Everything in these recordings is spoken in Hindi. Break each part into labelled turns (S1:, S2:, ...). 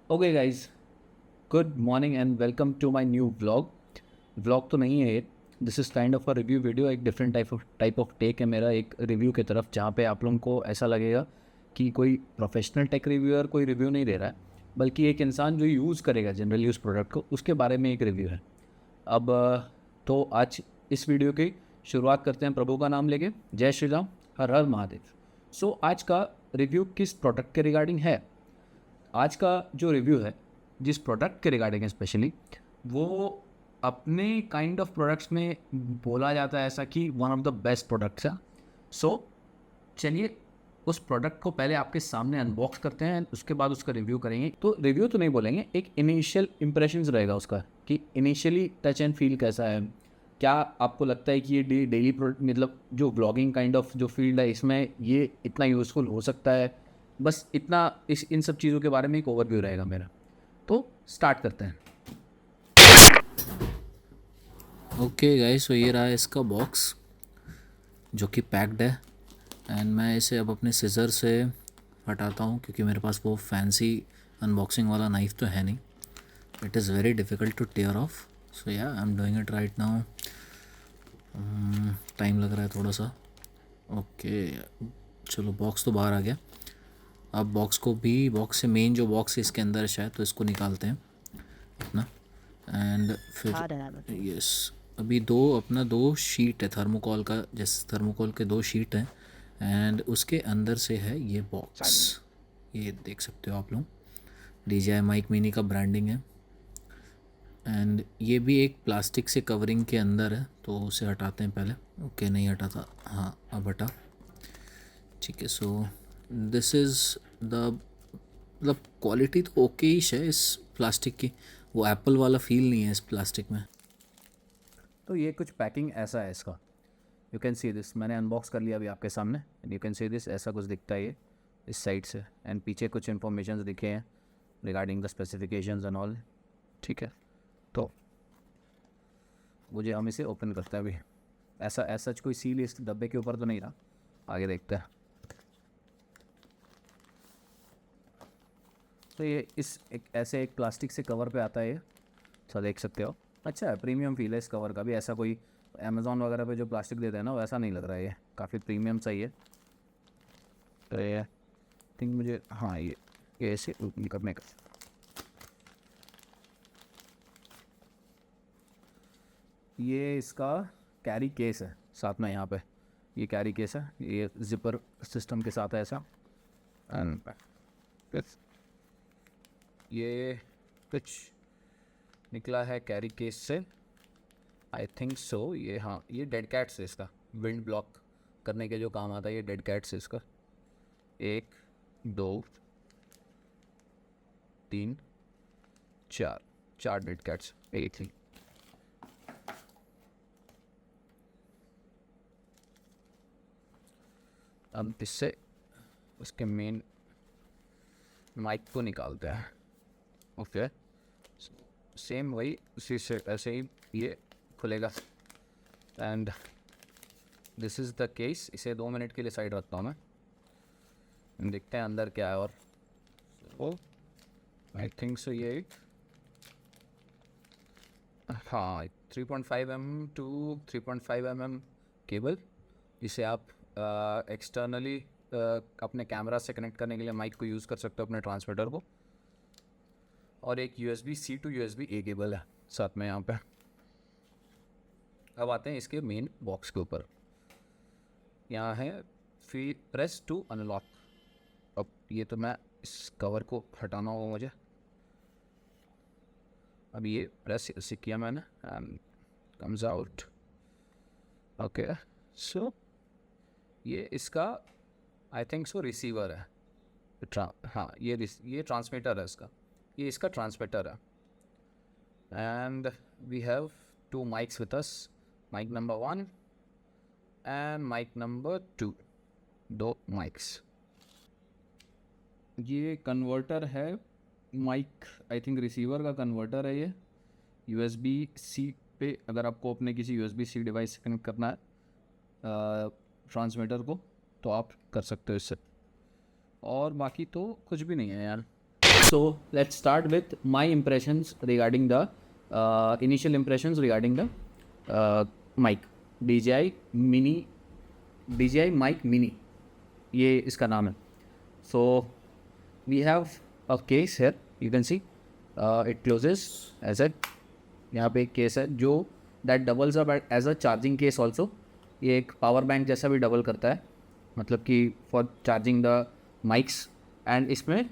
S1: Okay guys, good morning and welcome to my new vlog. Vlog तो नहीं है ये, this is kind of a review video. एक डिफरेंट टाइप ऑफ टेक है मेरा एक रिव्यू की तरफ, जहाँ पे आप लोगों को ऐसा लगेगा कि कोई प्रोफेशनल टेक रिव्यूअर कोई रिव्यू नहीं दे रहा है, बल्कि एक इंसान जो यूज़ करेगा जनरली उस प्रोडक्ट को, उसके बारे में एक रिव्यू है। अब तो आज इस वीडियो की शुरुआत करते हैं प्रभु का नाम लेके। जय श्री राम, हर हर महादेव। सो आज का रिव्यू किस प्रोडक्ट के रिगार्डिंग है? आज का जो रिव्यू है जिस प्रोडक्ट के रिगार्डिंग है स्पेशली, वो अपने काइंड ऑफ प्रोडक्ट्स में बोला जाता है ऐसा कि one of the best products है। सो चलिए उस प्रोडक्ट को पहले आपके सामने अनबॉक्स करते हैं, उसके बाद उसका रिव्यू करेंगे। तो रिव्यू तो नहीं बोलेंगे, एक इनिशियल इंप्रेशंस रहेगा उसका कि इनिशियली टच एंड फील कैसा है। क्या आपको लगता है कि ये डेली प्रोडक्ट, मतलब जो ब्लॉगिंग काइंड ऑफ जो फील्ड है, इसमें ये इतना यूज़फुल हो सकता है? बस इतना, इन सब चीज़ों के बारे में एक ओवरव्यू रहेगा मेरा। तो स्टार्ट करते हैं।
S2: ओके गाइस, तो ये रहा इसका बॉक्स जो कि पैक्ड है। एंड मैं इसे अब अपने सिज़र से हटाता हूँ क्योंकि मेरे पास वो फैंसी अनबॉक्सिंग वाला नाइफ तो है नहीं। It is very difficult to tear off. So yeah I am doing it right now. Time लग रहा है थोड़ा सा। ओके, चलो बॉक्स तो बाहर आ गया। अब बॉक्स से मेन जो बॉक्स है इसके अंदर है शायद, तो इसको निकालते हैं अपना। एंड फिर यस, अभी दो शीट है थर्मोकॉल का, जैसे थर्मोकॉल के दो शीट हैं। एंड उसके अंदर से है ये बॉक्स, ये देख सकते हो आप लोग। DJI माइक मिनी का ब्रांडिंग है। एंड ये भी एक प्लास्टिक से कवरिंग के अंदर है, तो उसे हटाते हैं पहले। ओके, नहीं हटा था, हाँ अब हटा। ठीक है, सो दिस इज़ द, मतलब क्वालिटी तो ओके ही है इस प्लास्टिक की, वो एप्पल वाला फील नहीं है इस प्लास्टिक में।
S1: तो ये कुछ पैकिंग ऐसा है इसका। यू कैन सी दिस, मैंने अनबॉक्स कर लिया अभी आपके सामने। And you can see this, ऐसा कुछ दिखता है ये इस साइड से। एंड पीछे कुछ इन्फॉर्मेशन दिखे हैं regarding the specifications and all. ठीक है, तो मुझे हम इसे ओपन करते हैं अभी। ऐसा कोई सील इस डब्बे के ऊपर तो नहीं रहा, आगे देखते हैं। तो ये इस एक प्लास्टिक से कवर पे आता है ये, अच्छा देख सकते हो। अच्छा है, प्रीमियम फील है इस कवर का भी। ऐसा कोई अमेज़ॉन वगैरह पे जो प्लास्टिक देते हैं ना, वैसा नहीं लग रहा है, ये काफ़ी प्रीमियम सा ही है। तो ये थिंक मुझे, हाँ ये ऐसे करने का। ये इसका कैरी केस है साथ में, यहाँ पे ये कैरी केस है, ये जिपर सिस्टम के साथ है ऐसा। एंड ये कुछ निकला है कैरी केस से, आई थिंक सो। ये हाँ, ये डेड कैट से इसका विंड ब्लॉक करने के जो काम आता है, ये डेड कैट से इसका। एक, दो, तीन, चार, चार डेड कैट्स एक ही। अब इससे उसके मेन माइक को निकालते हैं। ओके, सेम वही उसी से ऐसे ही ये खुलेगा। And this is the case. इसे 2 मिनट के लिए साइड रखता हूँ मैं, देखते हैं अंदर क्या है। और ओ आई थिंक सो ये हाँ 3.5 mm टू 3.5 mm केबल, जिसे आप एक्सटर्नली अपने कैमरा से कनेक्ट करने के लिए माइक को यूज़ कर सकते हो, अपने ट्रांसमीटर को। और एक USB-C टू USB-A केबल है साथ में यहाँ पे। अब आते हैं इसके मेन बॉक्स के ऊपर। यहाँ है प्रेस टू अनलॉक। अब ये तो मैं इस कवर को हटाना होगा मुझे। अब ये प्रेस इसे किया मैंने एंड कम्स आउट। ओके, सो ये इसका आई थिंक सो रिसीवर है। हाँ, ये ट्रांसमीटर है इसका, ये इसका ट्रांसमीटर है। And we have 2 mics with us, mic number 1 and mic number 2, 2 mics. ये कन्वर्टर है माइक, आई थिंक रिसीवर का कन्वर्टर है ये। USB-C पे अगर आपको अपने किसी USB-C डिवाइस से कनेक्ट करना है ट्रांसमीटर को, तो आप कर सकते हो इससे। और बाकी तो कुछ भी नहीं है यार। So let's start with my impressions regarding the initial impressions regarding the mic DJI mic mini, ये इसका नाम है. So we have a case here, you can see it closes as a, यहाँ पे एक केस है जो that doubles up as a charging case also. ये एक पावर बैंक जैसा भी डबल करता है, मतलब कि for charging the mics. And इसमें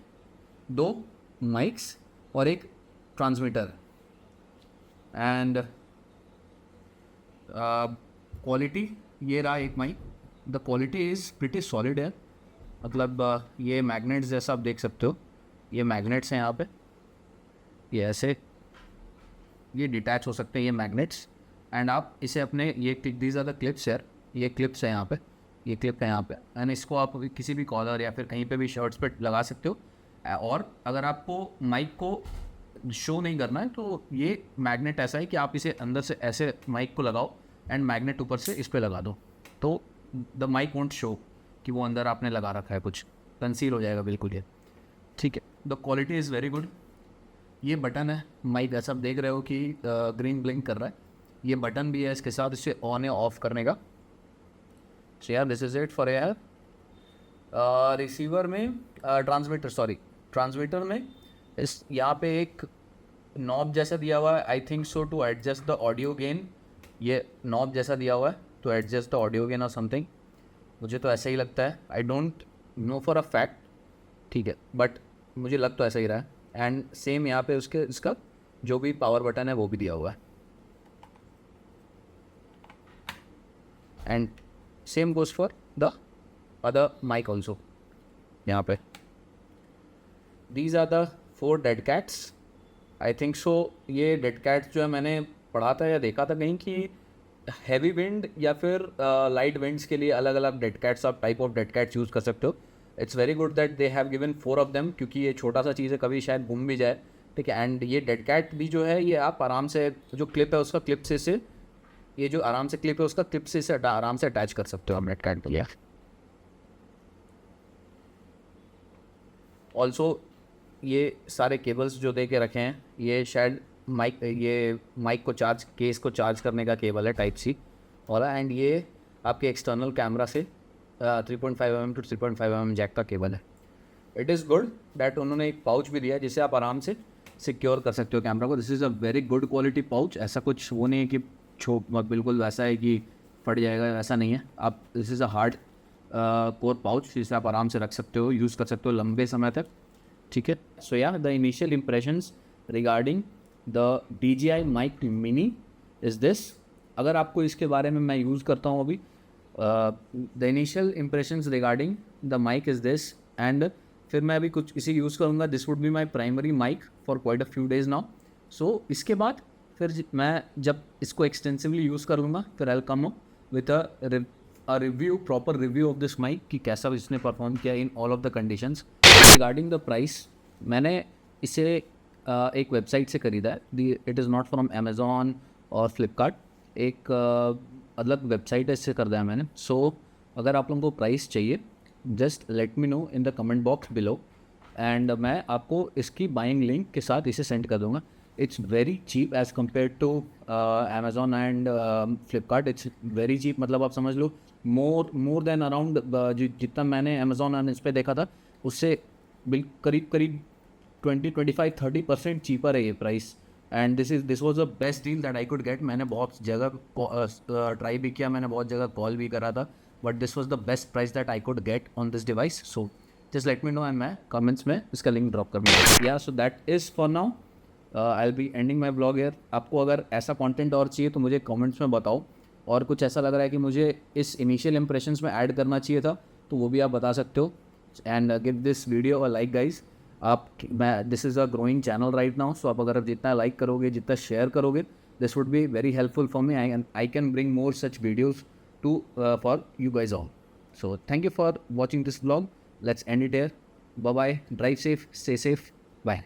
S1: 2 माइक्स और एक ट्रांसमीटर. एंड क्वालिटी, ये रहा एक mic. The quality is pretty solid है, मतलब ये मैग्नेट्स जैसा आप देख सकते हो. ये मैग्नेट्स हैं यहाँ पे, ये ऐसे ये डिटैच हो सकते हैं ये मैग्नेट्स. एंड आप इसे अपने ये दीज आर द क्लिप्स यार, ये क्लिप्स है यहाँ पे, ये क्लिप है यहाँ पे. एंड इसको आप किसी भी कॉलर या फिर कहीं पे भी शर्ट्स पे लगा सकते हो. और अगर आपको माइक को शो नहीं करना है तो ये मैग्नेट ऐसा है कि आप इसे अंदर से ऐसे माइक को लगाओ एंड मैग्नेट ऊपर से इस पर लगा दो, तो द माइक वोंट शो कि वो अंदर आपने लगा रखा है, कुछ कंसील हो जाएगा बिल्कुल ये. ठीक है, the quality is very good. ये बटन है माइक, ऐसा आप देख रहे हो कि ग्रीन ब्लिंक कर रहा है. ये बटन भी है इसके साथ, इसे ऑन या ऑफ करने का. सो यार दिस इज़ इट फॉर यार. रिसीवर में ट्रांसमीटर में इस यहाँ पे एक नॉब जैसा दिया हुआ है, I think so, to adjust the audio gain. ये नॉब जैसा दिया हुआ है to adjust the audio gain और समथिंग, मुझे तो ऐसा ही लगता है. I don't know for a fact, ठीक है, बट मुझे लग तो ऐसा ही रहा है. एंड सेम यहाँ पे उसके इसका जो भी पावर बटन है वो भी दिया हुआ है. And same goes for the other mic also. यहाँ पे these are the 4 dead cats, I think so. ये डेड कैट्स जो है मैंने पढ़ा था या देखा था कहीं कि हैवी विंड या फिर लाइट विंड्स के लिए अलग अलग डेड कैट्स, आप type of dead cats use कर सकते हो. It's very good that they have given 4 of them, क्योंकि ये छोटा सा चीज़ है, कभी शायद घूम भी जाए. ठीक है, एंड ये डेड कैट भी जो है ये आप आराम से, जो क्लिप है उसका क्लिप से ये जो आराम से क्लिप है उसका क्लिप से आराम से अटैच कर सकते हो आप डेड कैट के लिए. ऑल्सो ये सारे केबल्स जो दे के रखे हैं, ये शायद माइक को केस को चार्ज करने का केबल है टाइप सी वाला. एंड ये आपके एक्सटर्नल कैमरा से 3.5 mm to 3.5 mm जैक का केबल है. इट इज़ गुड डैट उन्होंने एक पाउच भी दिया है जिससे आप आराम से सिक्योर कर सकते हो कैमरा को. This is a very good quality pouch. ऐसा कुछ वो नहीं है कि बिल्कुल वैसा है कि फट जाएगा, वैसा नहीं है. आप this is a hard core pouch जिसे आप आराम से रख सकते हो, यूज़ कर सकते हो लंबे समय तक. ठीक है, so yeah the initial impressions regarding the DJI mic mini is this. अगर आपको इसके बारे में मैं यूज़ करता हूँ अभी, the initial impressions regarding the mic is this. And फिर मैं अभी कुछ इसे यूज़ करूँगा. This would be my primary mic for quite a few days now. So इसके बाद फिर मैं जब इसको एक्सटेंसिवली यूज़ कर लूँगा फिर I will come with a review, proper review of this mic कि कैसा इसने परफॉर्म किया in all of the conditions. Regarding the price, मैंने इसे एक वेबसाइट से खरीदा है. It is not from Amazon और फ्लिपकार्ट, एक अलग वेबसाइट है, इससे खरीदा है मैंने. सो अगर आप लोगों को प्राइस चाहिए just let me know in the comment box below and मैं आपको इसकी बाइंग लिंक के साथ इसे सेंड कर दूँगा. It's very cheap as compare to Amazon and Flipkart. It's very cheap, मतलब आप समझ लो मोर देन अराउंड जितना मैंने अमेज़ॉन और इस पर देखा था उससे करीब 20-25-30% चीपर है ये price. And this was the best deal that I could get. मैंने बहुत जगह ट्राई भी किया, मैंने बहुत जगह कॉल भी करा था, but this was the best price that I could get on this device. So just let me know and मैं कमेंट्स में इसका लिंक ड्रॉप कर दूँगा. या so that is for now. I will be ending my blog here. आपको अगर ऐसा कंटेंट और चाहिए तो मुझे कमेंट्स में बताओ, और कुछ ऐसा लग रहा है कि मुझे इस इनिशियल इंप्रेशंस में ऐड करना चाहिए था तो वो भी आप बता सकते हो. And give this video a like guys. This is a growing channel right now. So आप अगर जितना लाइक करोगे, जितना शेयर करोगे, this would be very helpful for me. I can bring more such videos to for you guys all. So thank you for watching this blog. Let's end it here. Bye bye. Drive safe, stay safe. Bye.